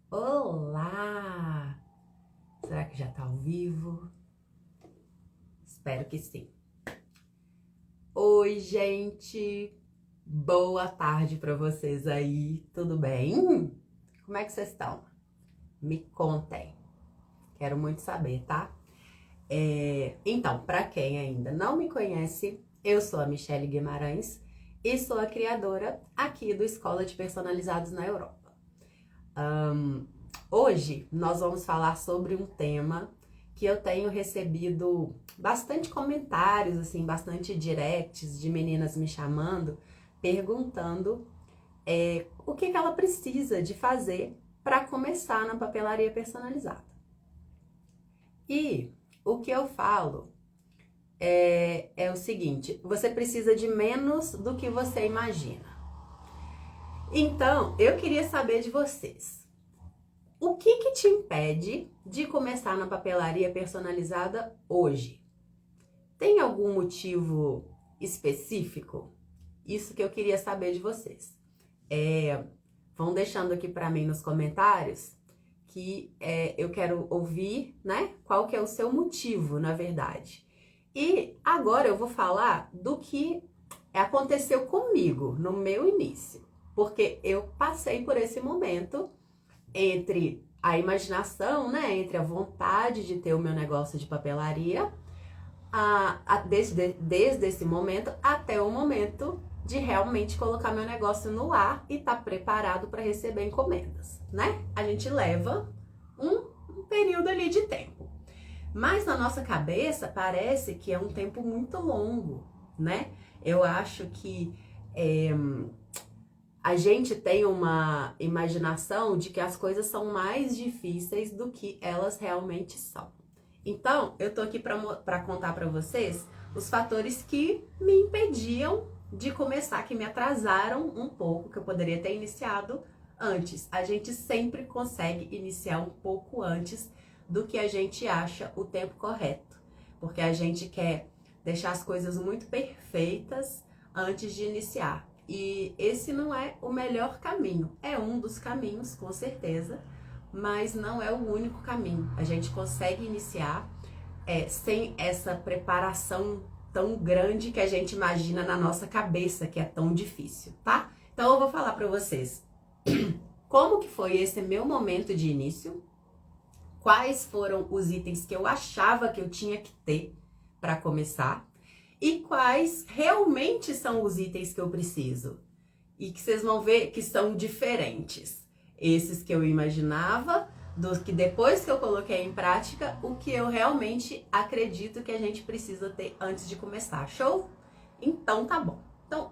Olá! Será que já tá ao vivo? Espero que sim. Oi, gente! Boa tarde para vocês aí, tudo bem? Como é que vocês estão? Me contem, quero muito saber, tá? Então, para quem ainda não me conhece, eu sou a Michelle Guimarães e sou a criadora aqui do Escola de Personalizados na Europa. Hoje nós vamos falar sobre um tema que eu tenho recebido bastante comentários, assim, bastante directs de meninas me chamando, perguntando o que ela precisa de fazer para começar na papelaria personalizada. E o que eu falo é o seguinte: você precisa de menos do que você imagina. Então, eu queria saber de vocês. O que te impede de começar na papelaria personalizada hoje? Tem algum motivo específico? Isso que eu queria saber de vocês. Vão deixando aqui para mim nos comentários que eu quero ouvir, né? Qual que é o seu motivo, na verdade. E agora eu vou falar do que aconteceu comigo no meu início, porque eu passei por esse momento entre a imaginação, né, entre a vontade de ter o meu negócio de papelaria, desde esse momento até o momento de realmente colocar meu negócio no ar e estar preparado para receber encomendas, né? A gente leva um período ali de tempo. Mas na nossa cabeça parece que é um tempo muito longo, né? Eu acho que a gente tem uma imaginação de que as coisas são mais difíceis do que elas realmente são. Então, eu tô aqui para contar para vocês os fatores que me impediam de começar, que me atrasaram um pouco, que eu poderia ter iniciado antes. A gente sempre consegue iniciar um pouco antes do que a gente acha o tempo correto, porque a gente quer deixar as coisas muito perfeitas antes de iniciar. E esse não é o melhor caminho. É um dos caminhos, com certeza, mas não é o único caminho. A gente consegue iniciar sem essa preparação tão grande que a gente imagina na nossa cabeça, que é tão difícil, tá? Então eu vou falar para vocês como que foi esse meu momento de início, quais foram os itens que eu achava que eu tinha que ter para começar, e quais realmente são os itens que eu preciso. E que vocês vão ver que são diferentes. Esses que eu imaginava, dos que depois que eu coloquei em prática, o que eu realmente acredito que a gente precisa ter antes de começar. Show? Então tá bom. Então,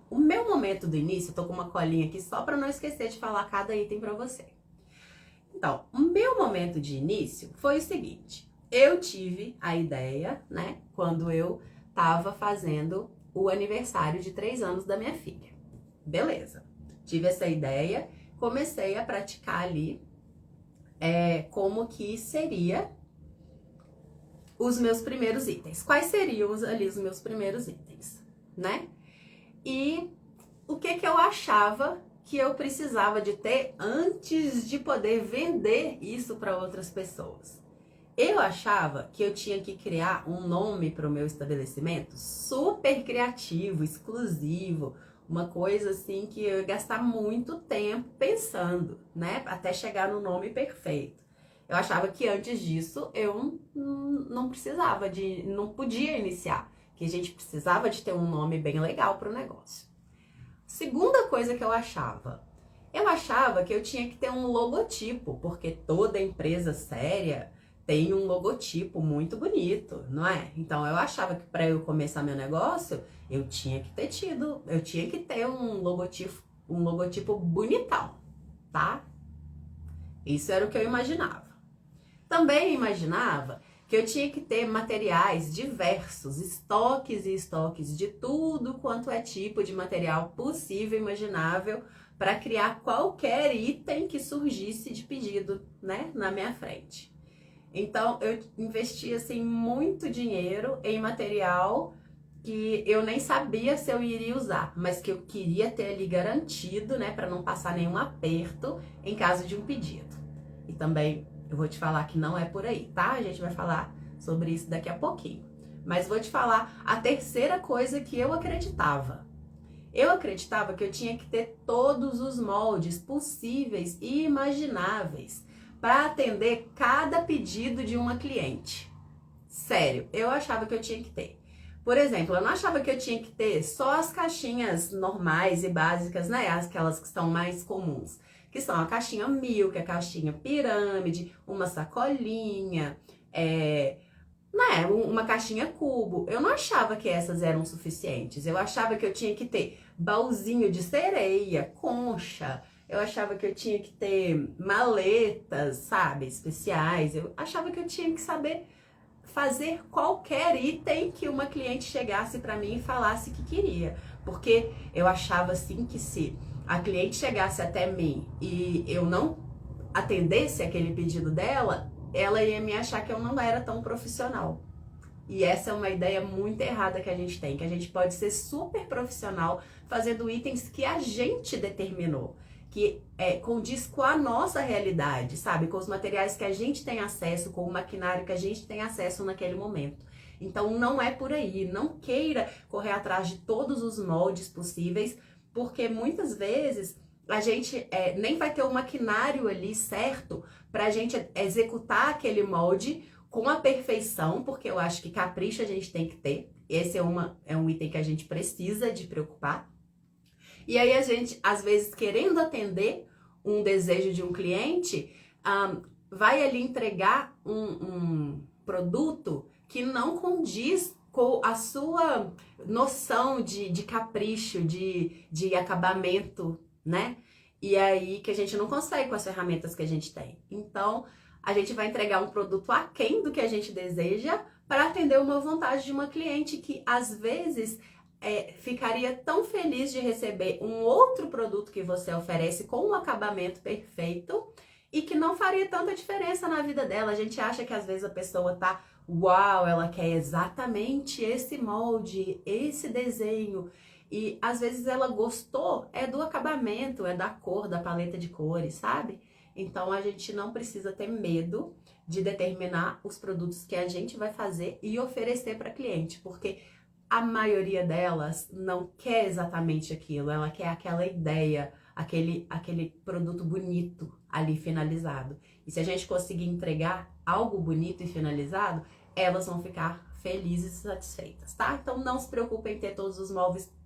o meu momento do início, eu tô com uma colinha aqui só para não esquecer de falar cada item para você. Então, o meu momento de início foi o seguinte: eu tive a ideia, né, quando eu tava fazendo o aniversário de 3 anos da minha filha. Beleza, tive essa ideia, comecei a praticar ali como que seria os meus primeiros itens. Quais seriam ali os meus primeiros itens, né? E o que eu achava que eu precisava de ter antes de poder vender isso para outras pessoas. Eu achava que eu tinha que criar um nome para o meu estabelecimento super criativo, exclusivo, uma coisa assim que eu ia gastar muito tempo pensando, né? Até chegar no nome perfeito. Eu achava que antes disso eu não precisava não podia iniciar, que a gente precisava de ter um nome bem legal para o negócio. Segunda coisa que eu achava que eu tinha que ter um logotipo, porque toda empresa séria tem um logotipo muito bonito, não é? Então eu achava que para eu começar meu negócio, eu tinha que ter um logotipo bonitão, tá? Isso era o que eu imaginava. Também imaginava que eu tinha que ter materiais diversos, estoques e estoques de tudo quanto é tipo de material possível e imaginável para criar qualquer item que surgisse de pedido, né, na minha frente. Então, eu investi, assim, muito dinheiro em material que eu nem sabia se eu iria usar, mas que eu queria ter ali garantido, né, para não passar nenhum aperto em caso de um pedido. E também eu vou te falar que não é por aí, tá? A gente vai falar sobre isso daqui a pouquinho. Mas vou te falar a terceira coisa que eu acreditava. Eu acreditava que eu tinha que ter todos os moldes possíveis e imagináveis para atender cada pedido de uma cliente. Sério, eu achava que eu tinha que ter. Por exemplo, eu não achava que eu tinha que ter só as caixinhas normais e básicas, né? Aquelas que são mais comuns. Que são a caixinha milk, a caixinha pirâmide, uma sacolinha, uma caixinha cubo. Eu não achava que essas eram suficientes. Eu achava que eu tinha que ter baúzinho de sereia, concha. Eu achava que eu tinha que ter maletas, sabe, especiais. Eu achava que eu tinha que saber fazer qualquer item que uma cliente chegasse para mim e falasse que queria. Porque eu achava assim que se a cliente chegasse até mim e eu não atendesse aquele pedido dela, ela ia me achar que eu não era tão profissional. E essa é uma ideia muito errada que a gente tem, que a gente pode ser super profissional fazendo itens que a gente determinou, que condiz com a nossa realidade, sabe? Com os materiais que a gente tem acesso, com o maquinário que a gente tem acesso naquele momento. Então não é por aí, não queira correr atrás de todos os moldes possíveis, porque muitas vezes a gente nem vai ter o maquinário ali certo para a gente executar aquele molde com a perfeição, porque eu acho que capricho a gente tem que ter. Esse é um item que a gente precisa de preocupar. E aí a gente, às vezes, querendo atender um desejo de um cliente, vai ali entregar um produto que não condiz com a sua noção de capricho, de acabamento, né? E aí que a gente não consegue com as ferramentas que a gente tem. Então, a gente vai entregar um produto aquém do que a gente deseja para atender uma vontade de uma cliente que, às vezes, ficaria tão feliz de receber um outro produto que você oferece com um acabamento perfeito e que não faria tanta diferença na vida dela. A gente acha que, às vezes, a pessoa tá, uau, ela quer exatamente esse molde, esse desenho. E às vezes ela gostou do acabamento, da cor, da paleta de cores, sabe? Então a gente não precisa ter medo de determinar os produtos que a gente vai fazer e oferecer para cliente, porque a maioria delas não quer exatamente aquilo, ela quer aquela ideia, aquele produto bonito ali finalizado. E se a gente conseguir entregar algo bonito e finalizado, elas vão ficar felizes e satisfeitas, tá? Então não se preocupem em ter todos os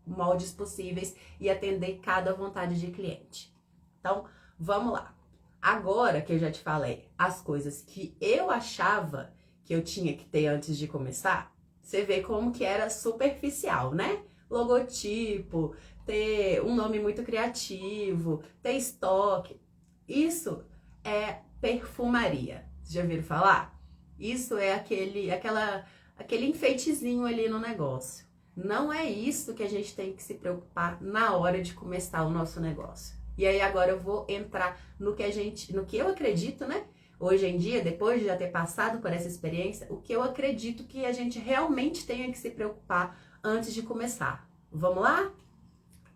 moldes possíveis e atender cada vontade de cliente. Então, vamos lá. Agora que eu já te falei as coisas que eu achava que eu tinha que ter antes de começar, você vê como que era superficial, né? Logotipo, ter um nome muito criativo, ter estoque. Isso é perfumaria. Vocês já ouviram falar? Isso é aquele enfeitezinho ali no negócio. Não é isso que a gente tem que se preocupar na hora de começar o nosso negócio. E aí agora eu vou entrar no que eu acredito, né? Hoje em dia, depois de já ter passado por essa experiência, o que eu acredito que a gente realmente tenha que se preocupar antes de começar. Vamos lá?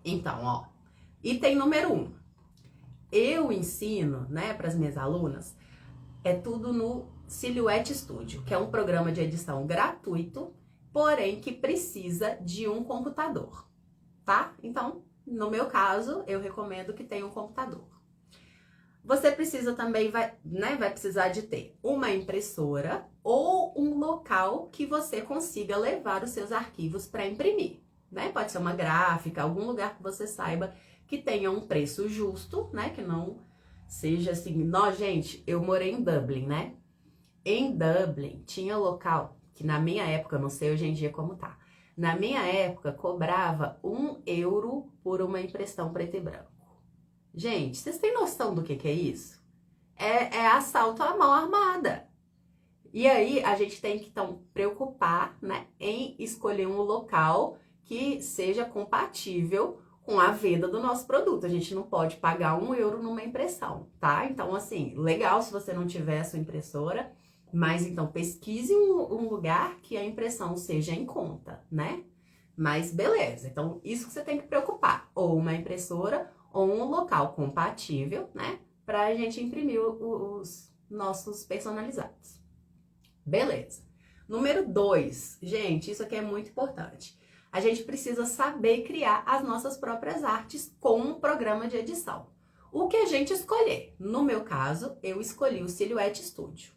Então, ó, item número 1. Eu ensino, né, para as minhas alunas, tudo no Silhouette Studio, que é um programa de edição gratuito, porém que precisa de um computador, tá? Então, no meu caso, eu recomendo que tenha um computador. Você precisa também, vai precisar de ter uma impressora ou um local que você consiga levar os seus arquivos para imprimir, né? Pode ser uma gráfica, algum lugar que você saiba que tenha um preço justo, né? Que não seja assim... gente, eu morei em Dublin, né? Em Dublin tinha local que na minha época, não sei hoje em dia como tá, na minha época cobrava €1 por uma impressão preto e branco. Gente, vocês têm noção do que é isso? É assalto à mão armada. E aí a gente tem que então preocupar, né, em escolher um local que seja compatível com a venda do nosso produto. A gente não pode pagar €1 numa impressão, tá? Então, assim, legal se você não tiver a sua impressora, mas então pesquise um lugar que a impressão seja em conta, né? Mas beleza, então isso que você tem que preocupar, ou uma impressora ou um local compatível, né? pra gente imprimir os nossos personalizados. Beleza. Número 2, gente, isso aqui é muito importante. A gente precisa saber criar as nossas próprias artes com um programa de edição. O que a gente escolher. No meu caso, eu escolhi o Silhouette Studio.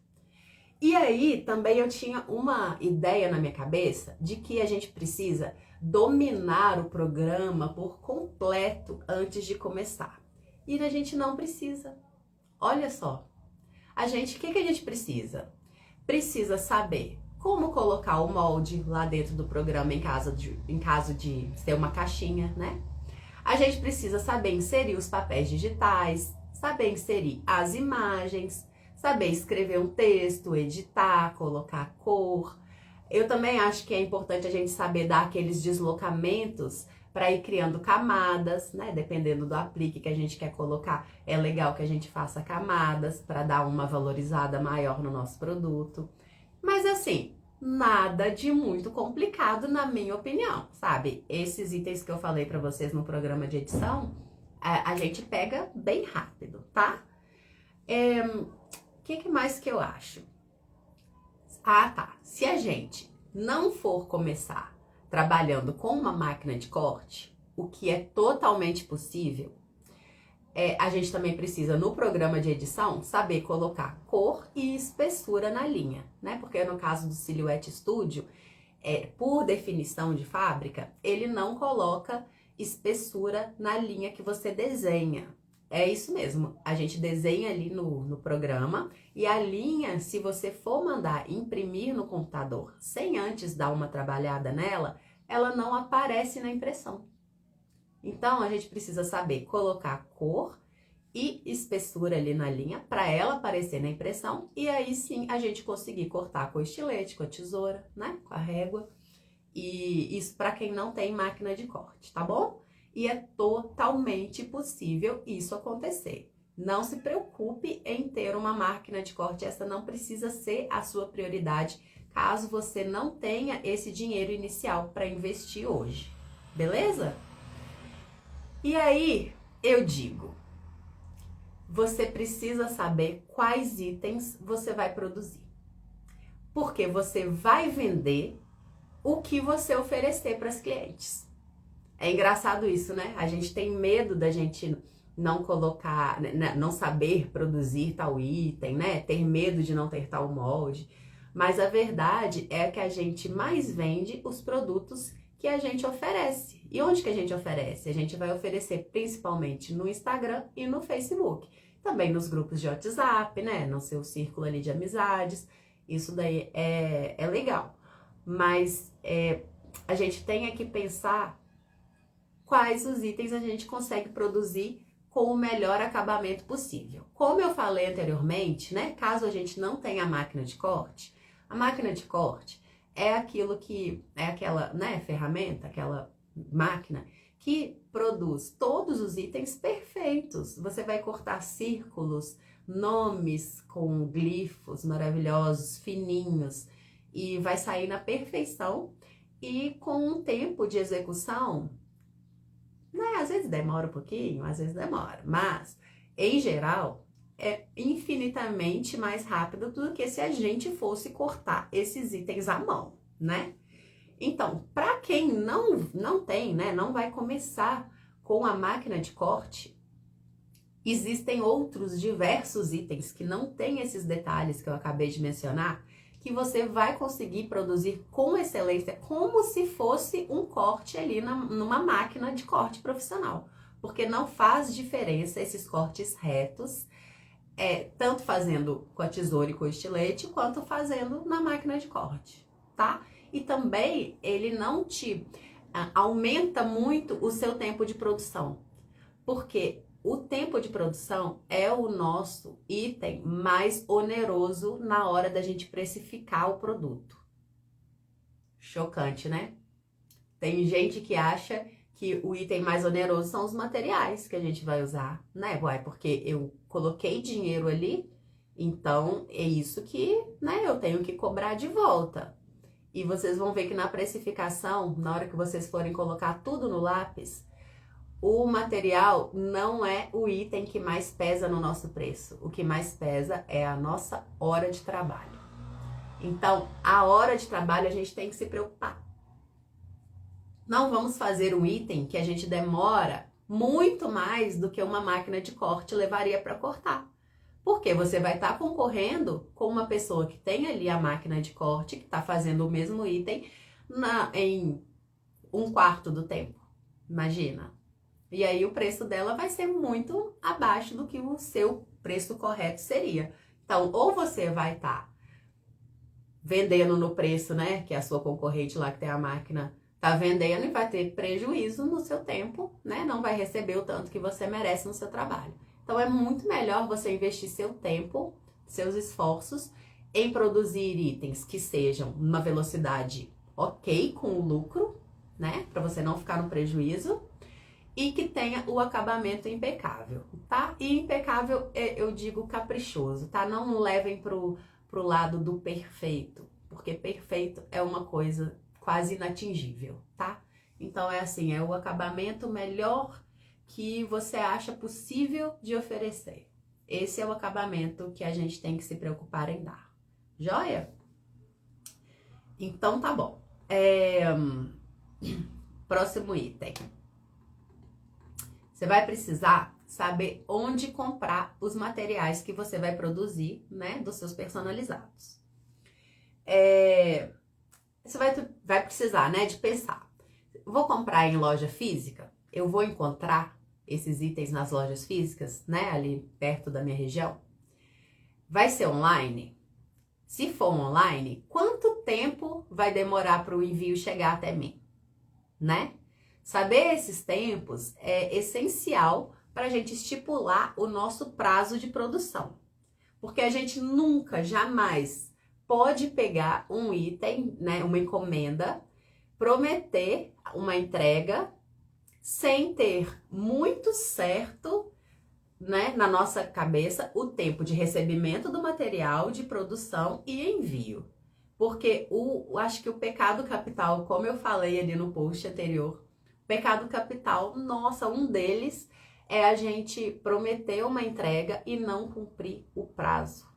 E aí, também eu tinha uma ideia na minha cabeça de que a gente precisa dominar o programa por completo antes de começar. E a gente não precisa. Olha só. O que a gente precisa? Precisa saber como colocar o molde lá dentro do programa em caso de ser uma caixinha, né? A gente precisa saber inserir os papéis digitais, saber inserir as imagens, saber escrever um texto, editar, colocar cor. Eu também acho que é importante a gente saber dar aqueles deslocamentos para ir criando camadas, né? Dependendo do aplique que a gente quer colocar, é legal que a gente faça camadas para dar uma valorizada maior no nosso produto. Mas assim, nada de muito complicado na minha opinião, sabe? Esses itens que eu falei para vocês no programa de edição, a gente pega bem rápido, tá? O que mais que eu acho? Ah, tá. Se a gente não for começar trabalhando com uma máquina de corte, o que é totalmente possível, a gente também precisa, no programa de edição, saber colocar cor e espessura na linha, né? Porque no caso do Silhouette Studio, por definição de fábrica, ele não coloca espessura na linha que você desenha. É isso mesmo, a gente desenha ali no programa e a linha, se você for mandar imprimir no computador sem antes dar uma trabalhada nela, ela não aparece na impressão. Então, a gente precisa saber colocar cor e espessura ali na linha para ela aparecer na impressão e aí sim a gente conseguir cortar com o estilete, com a tesoura, né, com a régua. E isso para quem não tem máquina de corte, tá bom? E é totalmente possível isso acontecer. Não se preocupe em ter uma máquina de corte, essa não precisa ser a sua prioridade, caso você não tenha esse dinheiro inicial para investir hoje, beleza? E aí, eu digo, você precisa saber quais itens você vai produzir. Porque você vai vender o que você oferecer para as clientes. É engraçado isso, né? A gente tem medo da gente não colocar, né, não saber produzir tal item, né? Ter medo de não ter tal molde. Mas a verdade é que a gente mais vende os produtos que a gente oferece. E onde que a gente oferece? A gente vai oferecer principalmente no Instagram e no Facebook. Também nos grupos de WhatsApp, né? No seu círculo ali de amizades. Isso daí é legal. Mas a gente tem que pensar quais os itens a gente consegue produzir com o melhor acabamento possível. Como eu falei anteriormente, né? Caso a gente não tenha máquina de corte, a máquina de corte é aquilo que é aquela, né, ferramenta, aquela máquina que produz todos os itens perfeitos. Você vai cortar círculos, nomes com glifos maravilhosos, fininhos, e vai sair na perfeição e com um tempo de execução, né? Às vezes demora um pouquinho, às vezes demora, mas em geral é infinitamente mais rápido do que se a gente fosse cortar esses itens à mão, né? Então, para quem não tem, né, não vai começar com a máquina de corte, existem outros diversos itens que não têm esses detalhes que eu acabei de mencionar, que você vai conseguir produzir com excelência, como se fosse um corte ali numa máquina de corte profissional. Porque não faz diferença esses cortes retos, tanto fazendo com a tesoura e com o estilete, quanto fazendo na máquina de corte, tá? E também ele não te aumenta muito o seu tempo de produção, porque o tempo de produção é o nosso item mais oneroso na hora da gente precificar o produto. Chocante, né? Tem gente que acha que o item mais oneroso são os materiais que a gente vai usar, né? Porque eu coloquei dinheiro ali, então é isso que, né, eu tenho que cobrar de volta. E vocês vão ver que na precificação, na hora que vocês forem colocar tudo no lápis, o material não é o item que mais pesa no nosso preço. O que mais pesa é a nossa hora de trabalho. Então, a hora de trabalho a gente tem que se preocupar. Não vamos fazer um item que a gente demora muito mais do que uma máquina de corte levaria para cortar. Porque você vai estar concorrendo com uma pessoa que tem ali a máquina de corte, que está fazendo o mesmo item em 1/4 do tempo. Imagina. E aí o preço dela vai ser muito abaixo do que o seu preço correto seria. Então, ou você vai estar vendendo no preço, né, que a sua concorrente lá que tem a máquina tá vendendo e vai ter prejuízo no seu tempo, né? Não vai receber o tanto que você merece no seu trabalho. Então é muito melhor você investir seu tempo, seus esforços em produzir itens que sejam numa velocidade ok com o lucro, né? Para você não ficar no prejuízo e que tenha o acabamento impecável, tá? E impecável eu digo caprichoso, tá? Não levem pro lado do perfeito, porque perfeito é uma coisa quase inatingível, tá? Então é assim, é o acabamento melhor que você acha possível de oferecer. Esse é o acabamento que a gente tem que se preocupar em dar. Joia? Então tá bom. Próximo item. Você vai precisar saber onde comprar os materiais que você vai produzir, né, dos seus personalizados. Você vai precisar, né, de pensar. Vou comprar em loja física? Eu vou encontrar esses itens nas lojas físicas, né, ali perto da minha região? Vai ser online? Se for online, quanto tempo vai demorar para o envio chegar até mim, né? Saber esses tempos é essencial para a gente estipular o nosso prazo de produção. Porque a gente nunca, jamais pode pegar um item, né, uma encomenda, prometer uma entrega sem ter muito certo, né, na nossa cabeça o tempo de recebimento do material, de produção e envio. Porque acho que o pecado capital, como eu falei ali no post anterior, pecado capital, nossa, um deles é a gente prometer uma entrega e não cumprir o prazo.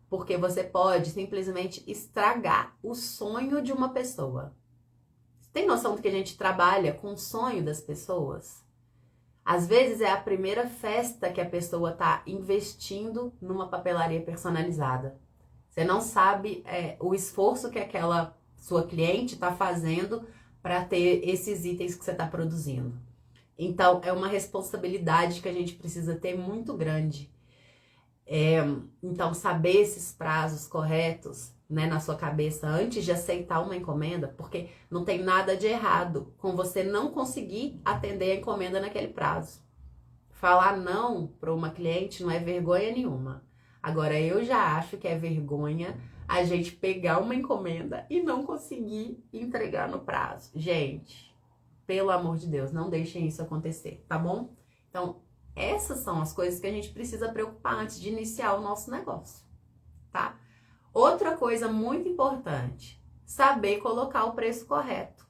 Porque você pode simplesmente estragar o sonho de uma pessoa. Você tem noção de que a gente trabalha com o sonho das pessoas? Às vezes é a primeira festa que a pessoa está investindo numa papelaria personalizada. Você não sabe o esforço que aquela sua cliente está fazendo para ter esses itens que você está produzindo. Então, é uma responsabilidade que a gente precisa ter muito grande. Então, saber esses prazos corretos, né, na sua cabeça antes de aceitar uma encomenda, porque não tem nada de errado com você não conseguir atender a encomenda naquele prazo. Falar não para uma cliente não é vergonha nenhuma. Agora, eu já acho que é vergonha a gente pegar uma encomenda e não conseguir entregar no prazo. Gente, pelo amor de Deus, não deixem isso acontecer, tá bom? Então, essas são as coisas que a gente precisa preocupar antes de iniciar o nosso negócio, tá? Outra coisa muito importante, saber colocar o preço correto.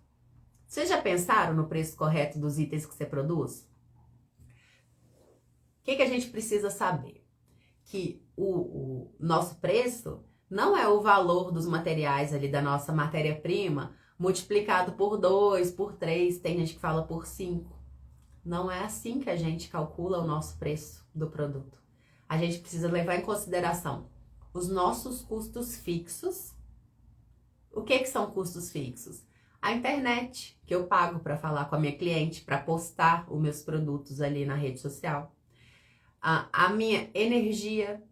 Vocês já pensaram no preço correto dos itens que você produz? O que a gente precisa saber? Que o nosso preço não é o valor dos materiais ali da nossa matéria-prima multiplicado por 2, por 3, tem gente que fala por 5. Não é assim que a gente calcula o nosso preço do produto. A gente precisa levar em consideração os nossos custos fixos. O que são custos fixos? A internet, que eu pago para falar com a minha cliente, para postar os meus produtos ali na rede social. A minha energia,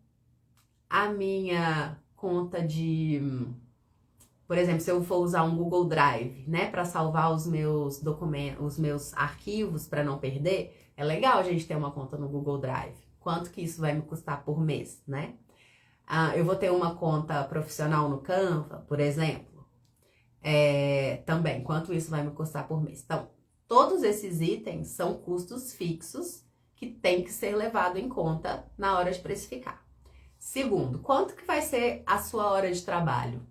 a minha conta de... Por exemplo, se eu for usar um Google Drive, né, para salvar os meus documentos, os meus arquivos para não perder, é legal a gente ter uma conta no Google Drive. Quanto que isso vai me custar por mês, né? Eu vou ter uma conta profissional no Canva, por exemplo. Também, quanto isso vai me custar por mês? Então, todos esses itens são custos fixos que tem que ser levado em conta na hora de precificar. Segundo, quanto que vai ser a sua hora de trabalho?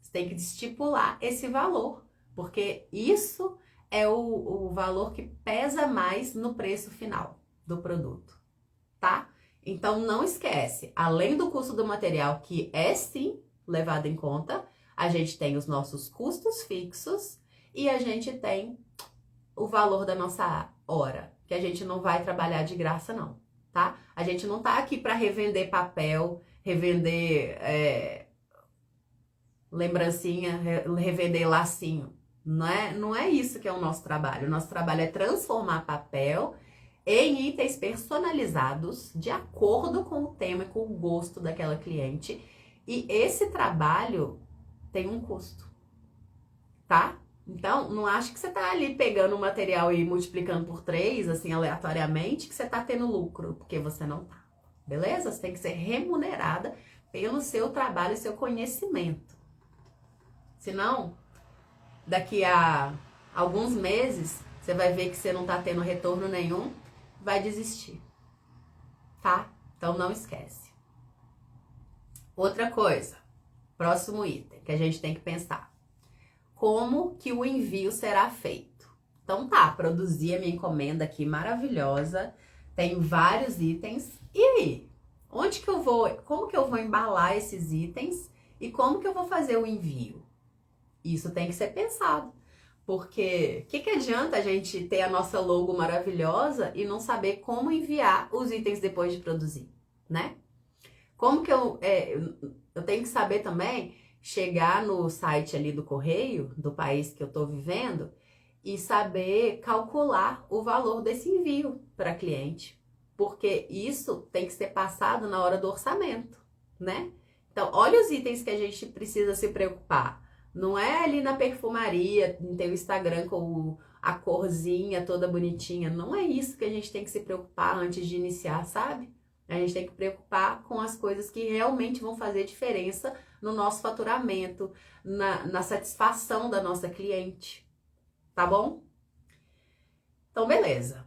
Você tem que estipular esse valor, porque isso é o valor que pesa mais no preço final do produto, tá? Então não esquece, além do custo do material, que é sim levado em conta, a gente tem os nossos custos fixos e a gente tem o valor da nossa hora, que a gente não vai trabalhar de graça não, tá? A gente não tá aqui para revender papel, revender lembrancinha, revender lacinho. Não é isso que é o nosso trabalho. O nosso trabalho é transformar papel em itens personalizados de acordo com o tema e com o gosto daquela cliente. E esse trabalho tem um custo, tá? Então, não acho que você tá ali pegando o material e multiplicando por 3, assim, aleatoriamente, que você tá tendo lucro, porque você não tá. Beleza? Você tem que ser remunerada pelo seu trabalho e seu conhecimento. Senão, daqui a alguns meses, você vai ver que você não tá tendo retorno nenhum, vai desistir, tá? Então não esquece. Outra coisa, próximo item que a gente tem que pensar. Como que o envio será feito? Então tá, produzi a minha encomenda aqui maravilhosa, tem vários itens. E aí? Onde que eu vou, como que eu vou embalar esses itens e como que eu vou fazer o envio? Isso tem que ser pensado. Porque o que adianta a gente ter a nossa logo maravilhosa e não saber como enviar os itens depois de produzir, né? Como que eu tenho que saber também chegar no site ali do correio, do país que eu tô vivendo, e saber calcular o valor desse envio para cliente. Porque isso tem que ser passado na hora do orçamento, né? Então, olha os itens que a gente precisa se preocupar. Não é ali na perfumaria, no teu Instagram com a corzinha toda bonitinha. Não é isso que a gente tem que se preocupar antes de iniciar, sabe? A gente tem que preocupar com as coisas que realmente vão fazer diferença no nosso faturamento, na satisfação da nossa cliente. Tá bom? Então, beleza.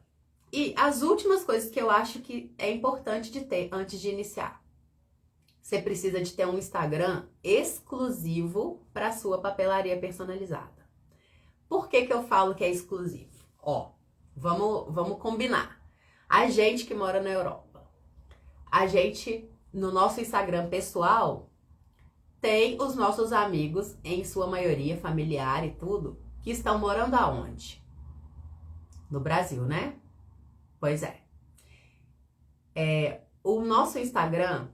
E as últimas coisas que eu acho que é importante de ter antes de iniciar. Você precisa de ter um Instagram exclusivo para sua papelaria personalizada. Por que eu falo que é exclusivo? Ó, vamos combinar. A gente que mora na Europa, a gente, no nosso Instagram pessoal, tem os nossos amigos, em sua maioria, familiar e tudo, que estão morando aonde? No Brasil, né? Pois é. O nosso Instagram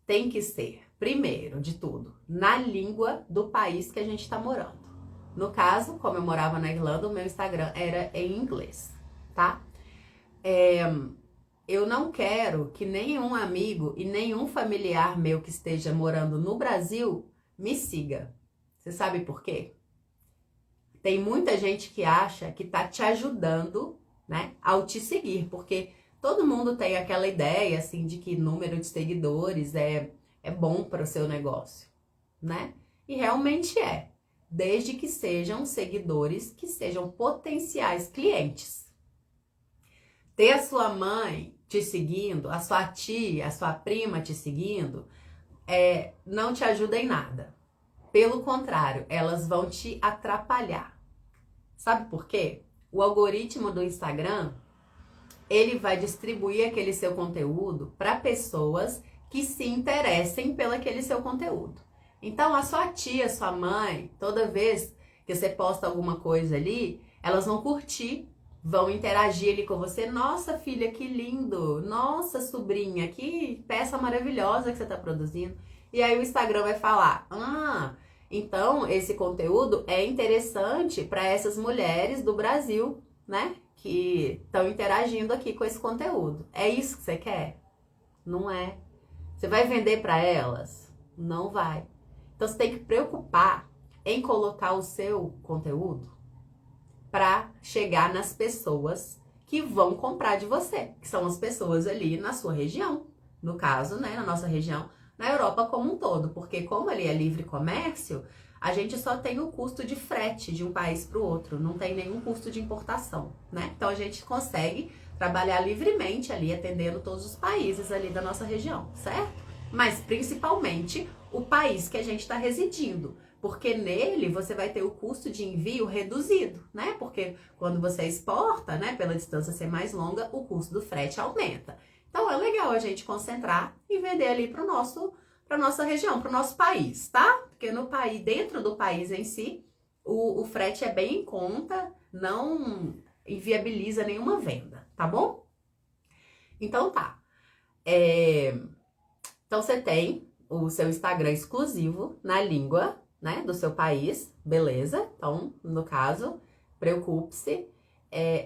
tem que ser, primeiro de tudo, na língua do país que a gente está morando. No caso, como eu morava na Irlanda, o meu Instagram era em inglês, tá? Eu não quero que nenhum amigo e nenhum familiar meu que esteja morando no Brasil me siga. Você sabe por quê? Tem muita gente que acha que tá te ajudando, né, ao te seguir, porque todo mundo tem aquela ideia, assim, de que número de seguidores é bom para o seu negócio, né? E realmente é, desde que sejam seguidores que sejam potenciais clientes. Ter a sua mãe te seguindo, a sua tia, a sua prima te seguindo, não te ajuda em nada. Pelo contrário, elas vão te atrapalhar. Sabe por quê? O algoritmo do Instagram, ele vai distribuir aquele seu conteúdo para pessoas que se interessem pelo aquele seu conteúdo. Então, a sua tia, sua mãe, toda vez que você posta alguma coisa ali, elas vão curtir, vão interagir ali com você. Nossa, filha, que lindo! Nossa, sobrinha, que peça maravilhosa que você está produzindo. E aí o Instagram vai falar, então esse conteúdo é interessante para essas mulheres do Brasil, né? Que estão interagindo aqui com esse conteúdo. É isso que você quer? Não é. Você vai vender para elas? Não vai. Então você tem que preocupar em colocar o seu conteúdo para chegar nas pessoas que vão comprar de você, que são as pessoas ali na sua região. No caso, né, na nossa região, na Europa como um todo, porque como ali é livre comércio, a gente só tem o custo de frete de um país para o outro, não tem nenhum custo de importação, né? Então a gente consegue trabalhar livremente ali, atendendo todos os países ali da nossa região, certo? Mas principalmente o país que a gente está residindo, Porque nele você vai ter o custo de envio reduzido, né? Porque quando você exporta, né, pela distância ser mais longa, o custo do frete aumenta. Então é legal a gente concentrar e vender ali para nossa região, para o nosso país, tá? Porque no país, dentro do país em si, o frete é bem em conta, não inviabiliza nenhuma venda, tá bom? Então tá. Então você tem o seu Instagram exclusivo na língua, né, do seu país, beleza? Então, no caso, preocupe-se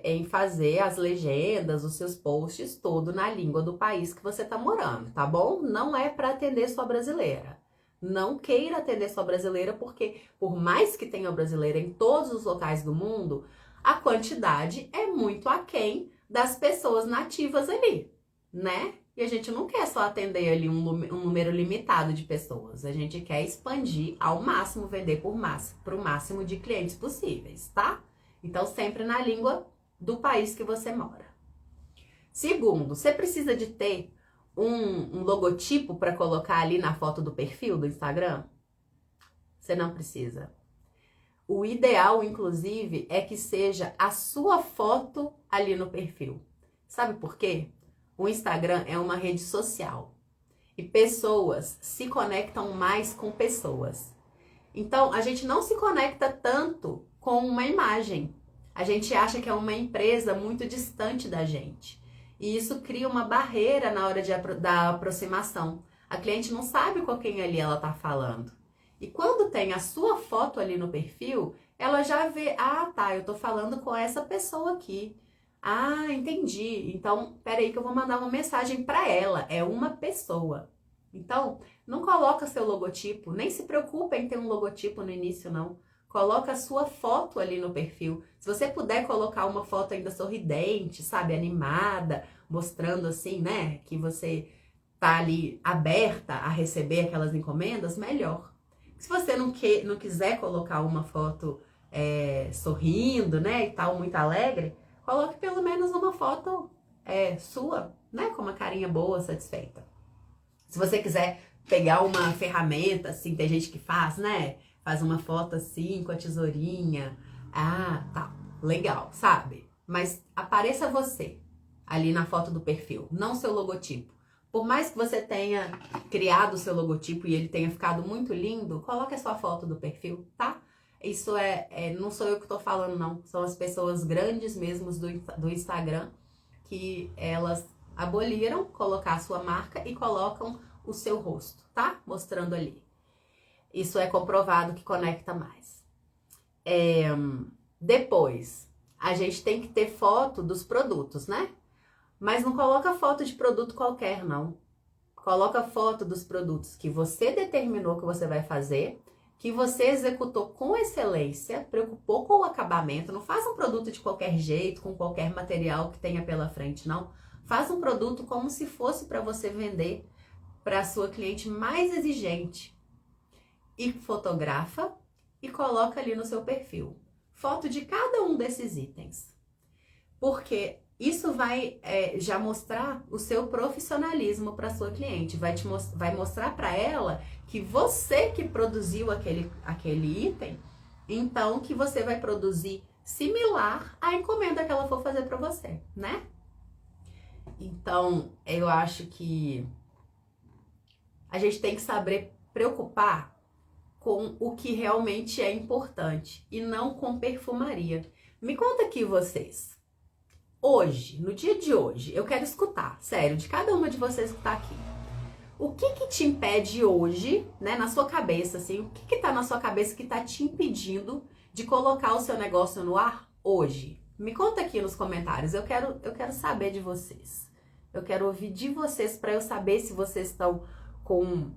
em fazer as legendas, os seus posts, todo na língua do país que você tá morando, tá bom? Não é para atender só brasileira. Não queira atender só brasileira, porque por mais que tenha brasileira em todos os locais do mundo, a quantidade é muito aquém das pessoas nativas ali, né? E a gente não quer só atender ali um número limitado de pessoas. A gente quer expandir ao máximo, vender para o máximo de clientes possíveis, tá? Então, sempre na língua do país que você mora. Segundo, você precisa de ter um logotipo para colocar ali na foto do perfil do Instagram? Você não precisa. O ideal, inclusive, é que seja a sua foto ali no perfil. Sabe por quê? O Instagram é uma rede social e pessoas se conectam mais com pessoas. Então, a gente não se conecta tanto com uma imagem. A gente acha que é uma empresa muito distante da gente. E isso cria uma barreira na hora da aproximação. A cliente não sabe com quem ali ela está falando. E quando tem a sua foto ali no perfil, ela já vê, ah, tá, eu tô falando com essa pessoa aqui. Ah, entendi. Então, peraí que eu vou mandar uma mensagem para ela. É uma pessoa. Então, não coloca seu logotipo, nem se preocupa em ter um logotipo no início, não. Coloca a sua foto ali no perfil. Se você puder colocar uma foto ainda sorridente, sabe, animada, mostrando assim, né, que você tá ali aberta a receber aquelas encomendas, melhor. Se você não quiser colocar uma foto sorrindo, né, e tal, muito alegre, coloque pelo menos uma foto sua, né, com uma carinha boa, satisfeita. Se você quiser pegar uma ferramenta, assim, tem gente que faz, né, faz uma foto assim, com a tesourinha, tá, legal, sabe? Mas apareça você ali na foto do perfil, não seu logotipo. Por mais que você tenha criado o seu logotipo e ele tenha ficado muito lindo, coloque a sua foto do perfil, tá? Isso não sou eu que tô falando, não. São as pessoas grandes mesmo do Instagram que elas aboliram colocar a sua marca e colocam o seu rosto, tá? Mostrando ali. Isso é comprovado que conecta mais. Depois, a gente tem que ter foto dos produtos, né? Mas não coloca foto de produto qualquer, não. Coloca foto dos produtos que você determinou que você vai fazer, que você executou com excelência, preocupou com o acabamento. Não faz um produto de qualquer jeito, com qualquer material que tenha pela frente, não. Faz um produto como se fosse para você vender para a sua cliente mais exigente. E fotografa e coloca ali no seu perfil. Foto de cada um desses itens. Porque isso vai já mostrar o seu profissionalismo para sua cliente. Vai mostrar para ela que você que produziu aquele item, então que você vai produzir similar à encomenda que ela for fazer para você, né? Então, eu acho que a gente tem que saber preocupar com o que realmente é importante e não com perfumaria. Me conta aqui vocês. Hoje, no dia de hoje, eu quero escutar, sério, de cada uma de vocês que tá aqui. O que te impede hoje, né, na sua cabeça, assim, o que tá na sua cabeça que tá te impedindo de colocar o seu negócio no ar hoje? Me conta aqui nos comentários, eu quero saber de vocês. Eu quero ouvir de vocês para eu saber se vocês estão com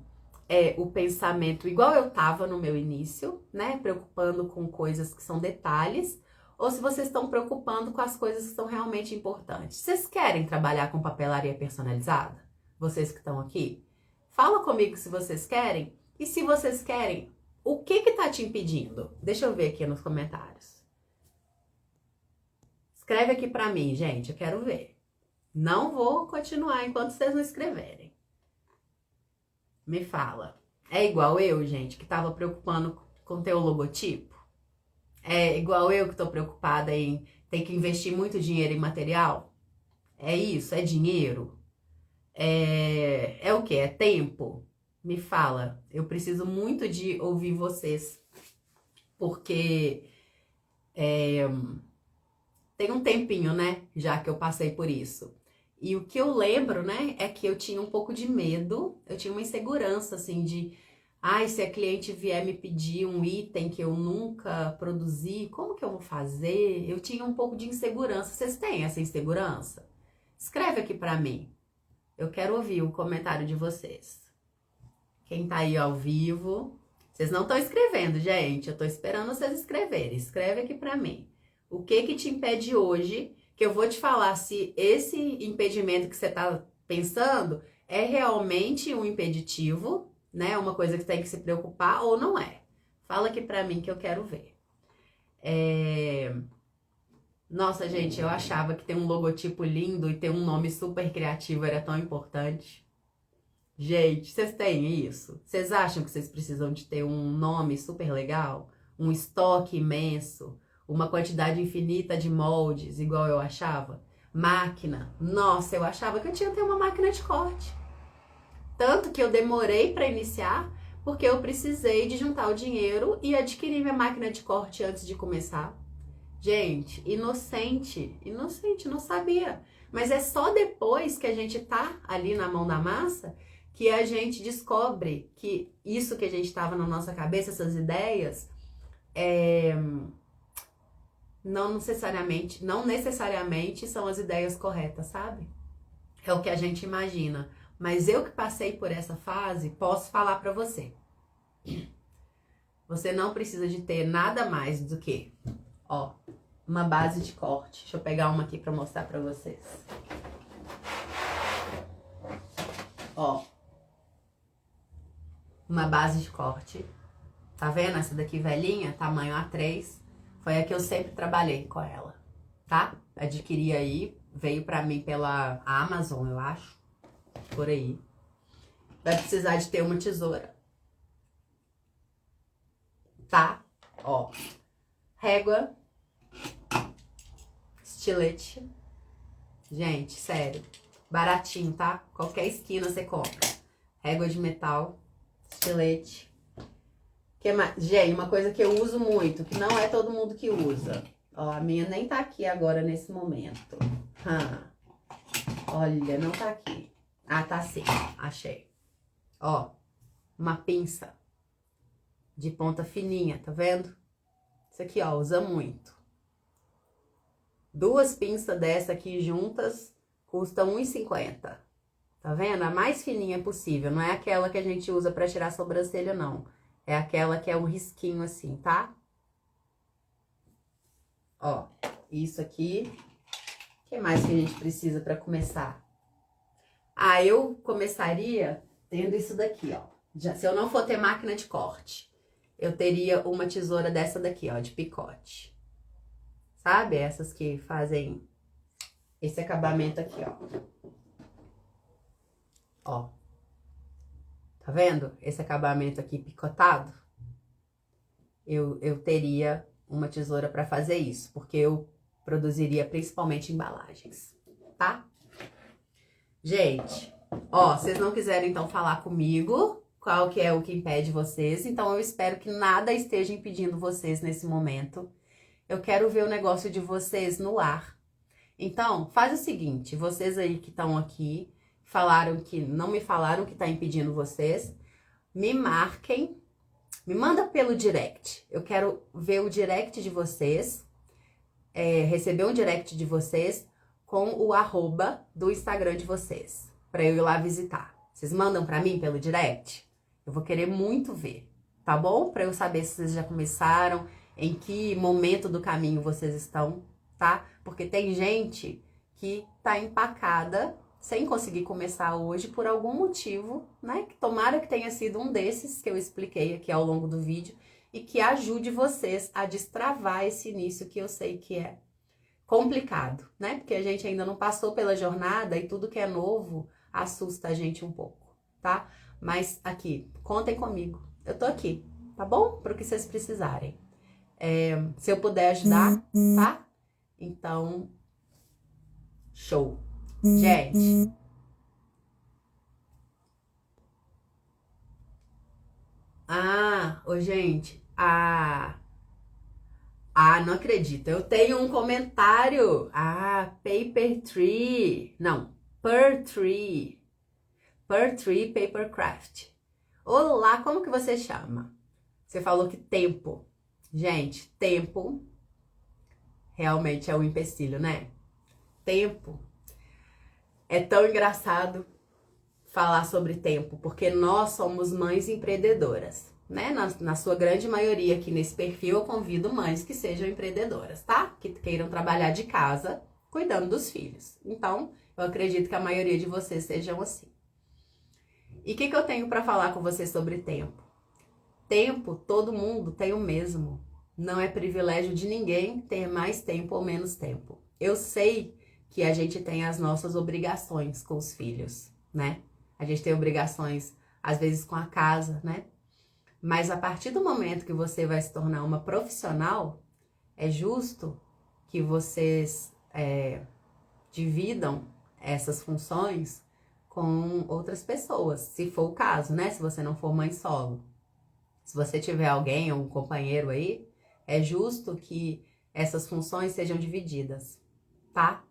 o pensamento igual eu tava no meu início, né, preocupando com coisas que são detalhes, ou se vocês estão preocupando com as coisas que são realmente importantes. Vocês querem trabalhar com papelaria personalizada? Vocês que estão aqui? Fala comigo se vocês querem. E se vocês querem, o que tá te impedindo? Deixa eu ver aqui nos comentários. Escreve aqui pra mim, gente, eu quero ver. Não vou continuar enquanto vocês não escreverem. Me fala. É igual eu, gente, que tava preocupando com teu logotipo? É igual eu que tô preocupada em ter que investir muito dinheiro em material? É isso? É dinheiro? É o quê? É tempo? Me fala. Eu preciso muito de ouvir vocês, porque tem um tempinho, né, já que eu passei por isso. E o que eu lembro, né, é que eu tinha um pouco de medo, eu tinha uma insegurança, assim, de... Ai, se a cliente vier me pedir um item que eu nunca produzi, como que eu vou fazer? Eu tinha um pouco de insegurança. Vocês têm essa insegurança? Escreve aqui pra mim. Eu quero ouvir o comentário de vocês. Quem tá aí ao vivo... Vocês não estão escrevendo, gente. Eu tô esperando vocês escreverem. Escreve aqui pra mim. O que te impede hoje, que eu vou te falar se esse impedimento que você tá pensando é realmente um impeditivo, né? Uma coisa que tem que se preocupar ou não é. Fala aqui pra mim que eu quero ver. Nossa, gente, eu achava que ter um logotipo lindo e ter um nome super criativo era tão importante. Gente, vocês têm isso? Vocês acham que vocês precisam de ter um nome super legal? Um estoque imenso? Uma quantidade infinita de moldes, igual eu achava? Máquina? Nossa, eu achava que eu tinha que ter uma máquina de corte. Tanto que eu demorei para iniciar, porque eu precisei de juntar o dinheiro e adquirir minha máquina de corte antes de começar. Gente, inocente, não sabia. Mas é só depois que a gente tá ali na mão da massa que a gente descobre que isso que a gente estava na nossa cabeça, essas ideias, não necessariamente são as ideias corretas, sabe? É o que a gente imagina. Mas eu que passei por essa fase, posso falar pra você. Você não precisa de ter nada mais do que, ó, uma base de corte. Deixa eu pegar uma aqui pra mostrar pra vocês. Ó, uma base de corte. Tá vendo? Essa daqui velhinha, tamanho A3. Foi a que eu sempre trabalhei com ela, tá? Adquiri aí, veio pra mim pela Amazon, eu acho. Por aí. Vai precisar de ter uma tesoura. Tá? Ó. Régua. Estilete. Gente, sério. Baratinho, tá? Qualquer esquina você compra. Régua de metal. Estilete. Que mais? Gente, uma coisa que eu uso muito, que não é todo mundo que usa. Ó, a minha nem tá aqui agora nesse momento. Olha, não tá aqui. Ah, tá sim. Achei. Ó, uma pinça de ponta fininha, tá vendo? Isso aqui, ó, usa muito. 2 pinças dessa aqui juntas custam R$1,50. Tá vendo? A mais fininha possível. Não é aquela que a gente usa pra tirar a sobrancelha, não. É aquela que é um risquinho assim, tá? Ó, isso aqui. O que mais que a gente precisa pra começar? Ah, eu começaria tendo isso daqui, ó. Se eu não for ter máquina de corte, eu teria uma tesoura dessa daqui, ó, de picote. Sabe? Essas que fazem esse acabamento aqui, ó. Ó. Tá vendo? Esse acabamento aqui picotado. Eu teria uma tesoura pra fazer isso, porque eu produziria principalmente embalagens, tá? Gente, ó, vocês não quiserem então falar comigo qual que é o que impede vocês, então eu espero que nada esteja impedindo vocês nesse momento. Eu quero ver o negócio de vocês no ar. Então, faz o seguinte, vocês aí que estão aqui, não me falaram que tá impedindo vocês, me marquem, me manda pelo direct. Eu quero ver o direct de vocês, receber um direct de vocês com o @ do Instagram de vocês, pra eu ir lá visitar. Vocês mandam pra mim pelo direct? Eu vou querer muito ver, tá bom? Pra eu saber se vocês já começaram, em que momento do caminho vocês estão, tá? Porque tem gente que tá empacada, sem conseguir começar hoje por algum motivo, né? Que tomara que tenha sido um desses que eu expliquei aqui ao longo do vídeo e que ajude vocês a destravar esse início que eu sei que é complicado, né? Porque a gente ainda não passou pela jornada e tudo que é novo assusta a gente um pouco, tá? Mas aqui, contem comigo. Eu tô aqui. tá bom? Para o que vocês precisarem. Se eu puder ajudar, tá? Então, show. Gente, gente, não acredito. Eu tenho um comentário. Paper Tree. Não, Per Tree. Per Tree Papercraft. Olá, como que você chama? Você falou que tempo. Gente, tempo realmente é um empecilho, né? Tempo. É tão engraçado falar sobre tempo, porque nós somos mães empreendedoras, né? Na sua grande maioria aqui nesse perfil, eu convido mães que sejam empreendedoras, tá? Que queiram trabalhar de casa, cuidando dos filhos. Então, eu acredito que a maioria de vocês sejam assim. E o que eu tenho para falar com vocês sobre tempo? Tempo, todo mundo tem o mesmo. Não é privilégio de ninguém ter mais tempo ou menos tempo. Eu sei que a gente tem as nossas obrigações com os filhos, né? A gente tem obrigações, às vezes, com a casa, né? Mas a partir do momento que você vai se tornar uma profissional, é justo que vocês dividam essas funções com outras pessoas, se for o caso, né? Se você não for mãe solo. Se você tiver alguém, um companheiro aí, é justo que essas funções sejam divididas, tá?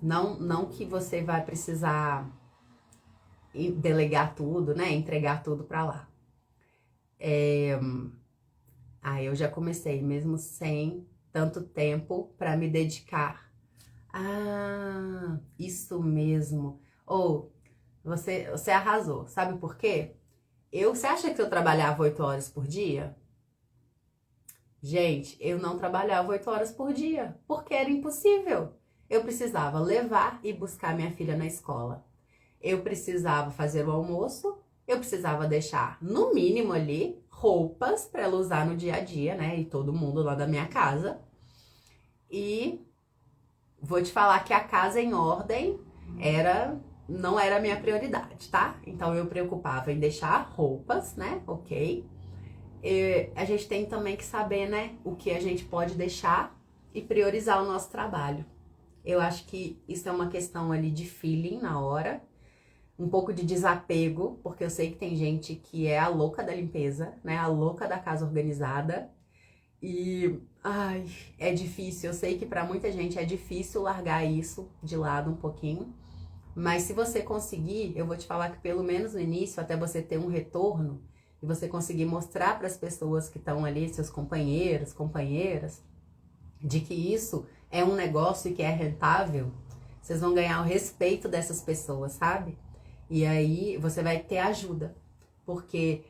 Não que você vai precisar delegar tudo, né? Entregar tudo pra lá. Eu já comecei, mesmo sem tanto tempo pra me dedicar. Isso mesmo. Você arrasou. Sabe por quê? Você acha que eu trabalhava 8 horas por dia? Gente, eu não trabalhava 8 horas por dia, porque era impossível. Eu precisava levar e buscar minha filha na escola. Eu precisava fazer o almoço, eu precisava deixar, no mínimo ali, roupas para ela usar no dia a dia, né? E todo mundo lá da minha casa. E vou te falar que a casa em ordem não era a minha prioridade, tá? Então eu preocupava em deixar roupas, né? Ok. A gente tem também que saber, né? O que a gente pode deixar e priorizar o nosso trabalho. Eu acho que isso é uma questão ali de feeling na hora, um pouco de desapego, porque eu sei que tem gente que é a louca da limpeza, né? A louca da casa organizada. E, é difícil. Eu sei que para muita gente é difícil largar isso de lado um pouquinho. Mas se você conseguir, eu vou te falar que pelo menos no início, até você ter um retorno, e você conseguir mostrar para as pessoas que estão ali, seus companheiros, companheiras, de que isso é um negócio e que é rentável, vocês vão ganhar o respeito dessas pessoas, sabe? E aí você vai ter ajuda. Porque,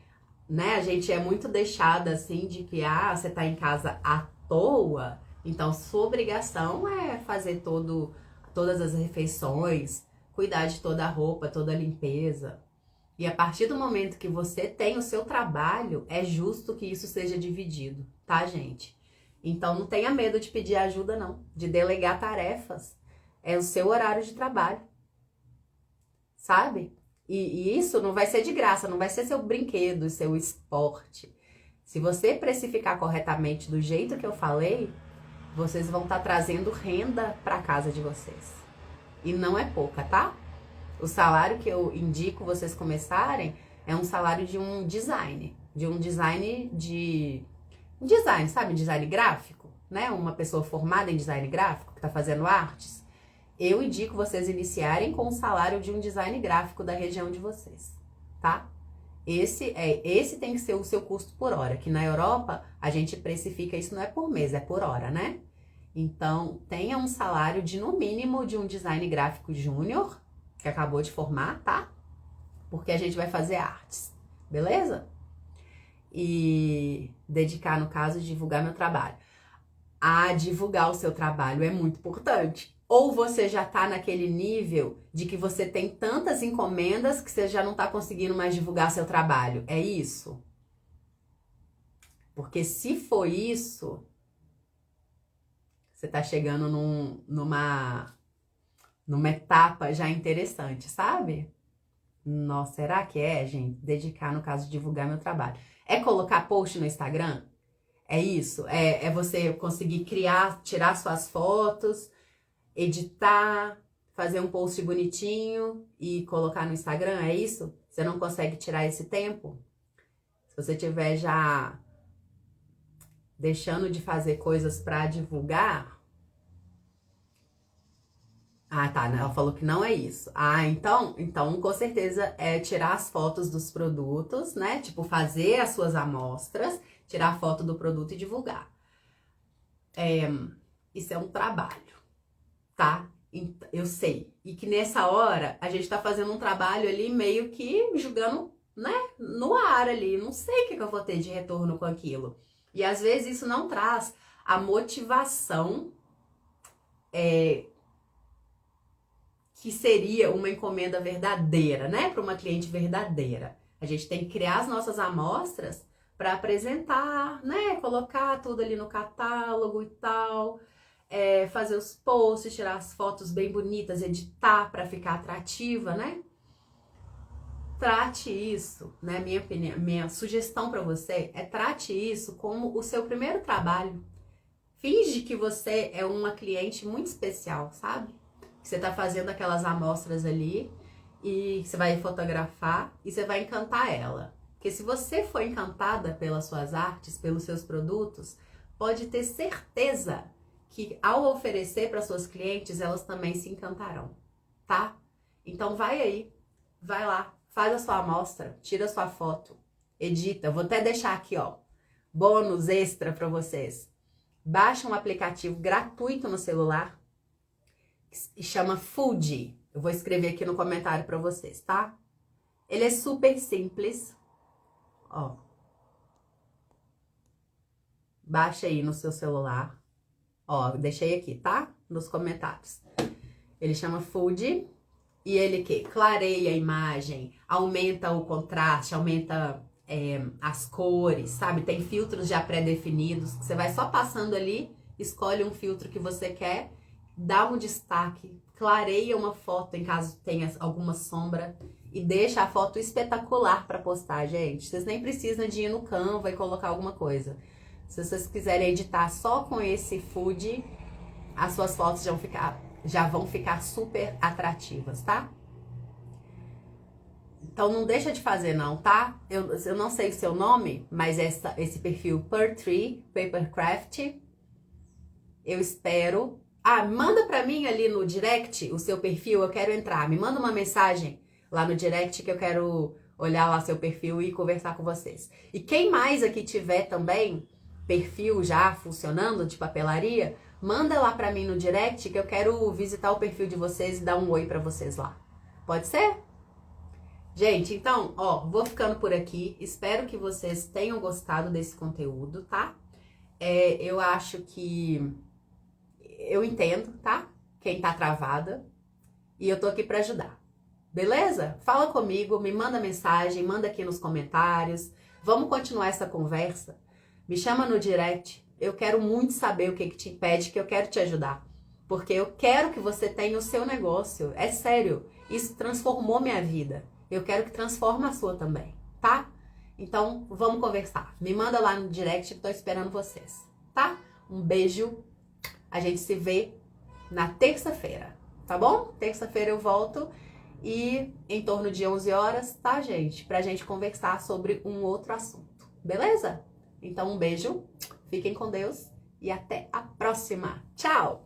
né, a gente é muito deixada assim de que, você tá em casa à toa, então sua obrigação é fazer todas as refeições, cuidar de toda a roupa, toda a limpeza. E a partir do momento que você tem o seu trabalho, é justo que isso seja dividido, tá, gente? Então não tenha medo de pedir ajuda, não, de delegar tarefas. É o seu horário de trabalho, sabe? E isso não vai ser de graça, não vai ser seu brinquedo, seu esporte. Se você precificar corretamente do jeito que eu falei, vocês vão estar trazendo renda para casa de vocês. E não é pouca, tá? O salário que eu indico vocês começarem é um salário de um design. Design, sabe? Design gráfico, né? Uma pessoa formada em design gráfico que tá fazendo artes. Eu indico vocês iniciarem com o salário de um design gráfico da região de vocês, tá? Esse tem que ser o seu custo por hora, que na Europa a gente precifica isso não é por mês, é por hora, né? Então, tenha um salário de no mínimo de um design gráfico júnior, que acabou de formar, tá? Porque a gente vai fazer artes, beleza? E dedicar, no caso, divulgar meu trabalho. Divulgar o seu trabalho é muito importante. Ou você já tá naquele nível de que você tem tantas encomendas que você já não tá conseguindo mais divulgar seu trabalho. É isso? Porque se for isso, você tá chegando numa etapa já interessante, sabe? Nossa, será que é, gente? Dedicar, no caso, divulgar meu trabalho. É colocar post no Instagram? É isso? É você conseguir criar, tirar suas fotos, editar, fazer um post bonitinho e colocar no Instagram? É isso? Você não consegue tirar esse tempo? Se você tiver já deixando de fazer coisas para divulgar... Ah, tá. Ela falou que não é isso. Ah, então com certeza é tirar as fotos dos produtos, né? Tipo, fazer as suas amostras, tirar a foto do produto e divulgar. Isso é um trabalho, tá? Eu sei. E que nessa hora a gente tá fazendo um trabalho ali meio que jogando, né? No ar ali. Não sei o que eu vou ter de retorno com aquilo. E às vezes isso não traz a motivação que seria uma encomenda verdadeira, né? Para uma cliente verdadeira. A gente tem que criar as nossas amostras para apresentar, né? Colocar tudo ali no catálogo e tal. Fazer os posts, tirar as fotos bem bonitas, editar para ficar atrativa, né? Trate isso, né? Minha opinião, minha sugestão para você é trate isso como o seu primeiro trabalho. Finge que você é uma cliente muito especial, sabe? Que você tá fazendo aquelas amostras ali e você vai fotografar e você vai encantar ela. Porque se você for encantada pelas suas artes, pelos seus produtos, pode ter certeza que ao oferecer para suas clientes, elas também se encantarão, tá? Então vai aí, vai lá, faz a sua amostra, tira a sua foto, edita. Vou até deixar aqui, ó, bônus extra para vocês. Baixa um aplicativo gratuito no celular e chama Fuji. Eu vou escrever aqui no comentário para vocês, tá? Ele é super simples. Ó. Baixa aí no seu celular. Ó, deixei aqui, tá? Nos comentários. Ele chama Fuji e ele que clareia a imagem, aumenta o contraste, aumenta as cores, sabe? Tem filtros já pré-definidos, que você vai só passando ali, escolhe um filtro que você quer, dá um destaque, clareia uma foto em caso tenha alguma sombra e deixa a foto espetacular para postar, gente. Vocês nem precisam de ir no Canva e colocar alguma coisa. Se vocês quiserem editar só com esse Fuji, as suas fotos já vão ficar super atrativas, tá? Então não deixa de fazer não, tá? Eu não sei o seu nome, mas esse perfil Per Tree Papercraft, eu espero. Ah, manda pra mim ali no direct o seu perfil, eu quero entrar. Me manda uma mensagem lá no direct que eu quero olhar lá seu perfil e conversar com vocês. E quem mais aqui tiver também perfil já funcionando de papelaria, manda lá pra mim no direct que eu quero visitar o perfil de vocês e dar um oi pra vocês lá. Pode ser? Gente, então, ó, vou ficando por aqui. Espero que vocês tenham gostado desse conteúdo, tá? Eu acho que eu entendo, tá? Quem tá travada. E eu tô aqui pra ajudar. Beleza? Fala comigo, me manda mensagem, manda aqui nos comentários. Vamos continuar essa conversa. Me chama no direct. Eu quero muito saber o que te impede, que eu quero te ajudar. Porque eu quero que você tenha o seu negócio. É sério. Isso transformou minha vida. Eu quero que transforme a sua também, tá? Então, vamos conversar. Me manda lá no direct que tô esperando vocês, tá? Um beijo. A gente se vê na terça-feira, tá bom? Terça-feira eu volto e em torno de 11 horas, tá, gente? Pra gente conversar sobre um outro assunto, beleza? Então, um beijo, fiquem com Deus e até a próxima. Tchau!